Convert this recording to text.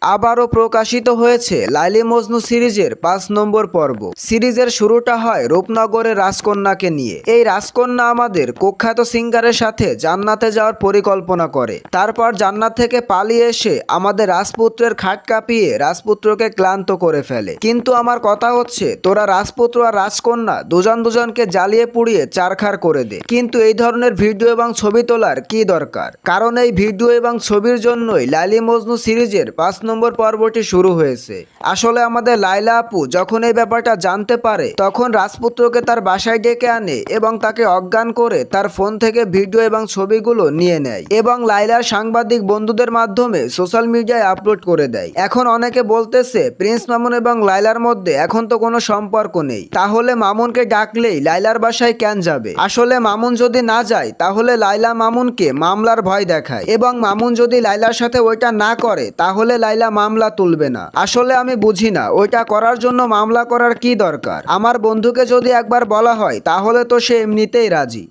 আবারও প্রকাশিত হয়েছে লাইলি মজনু সিরিজের ৫ নম্বর পর্ব। সিরিজের শুরুটা হয় রূপনগরের রাজকন্যাকে নিয়ে। এই রাজকন্যা আমাদের কুখ্যাত সিঙ্গারের সাথে জান্নাতে যাওয়ার পরিকল্পনা করে। তারপর জান্নাত থেকে পালিয়ে এসে আমাদের রাজপুত্রের খাট কাঁপিয়ে রাজপুত্রকে ক্লান্ত করে ফেলে। কিন্তু আমার কথা হচ্ছে, তোরা রাজপুত্র আর রাজকন্যা দুজনকে জ্বালিয়ে পুড়িয়ে চারখার করে দে। কিন্তু এই ধরনের ভিডিও এবং ছবি তোলার কি দরকার? কারণ এই ভিডিও এবং ছবির জন্যই লাইলি মজনু সিরিজের ৫ নম্বর পর্বটি শুরু হয়েছে। আসলে আমাদের লাইলা আপু যখন এই ব্যাপারটা জানতে পারে, তখন রাজপুত্রকে তার বাসায় ডেকে আনে এবং তাকে অজ্ঞান করে তার ফোন থেকে ভিডিও এবং ছবিগুলো নিয়ে নেয় এবং লাইলার সাংবাদিক বন্ধুদের মাধ্যমে সোশ্যাল মিডিয়ায় আপলোড করে দেয়। এখন অনেকে বলতেছে প্রিন্স মামুন এবং লাইলার মধ্যে এখন তো কোনো সম্পর্ক নেই, তাহলে মামুনকে ডাকলেই লাইলার বাসায় কেন যাবে? আসলে মামুন যদি না যায় তাহলে লাইলা মামুনকে মামলার ভয় দেখায় এবং মামুন যদি লাইলার সাথে ওইটা না করে তাহলে লাইলা মামলা তুলবে না। আসলে আমি বুঝি না ওইটা করার জন্য মামলা করার কি দরকার। আমার বন্ধুকে যদি একবার বলা হয় তাহলে তো সে এমনিতেই রাজি।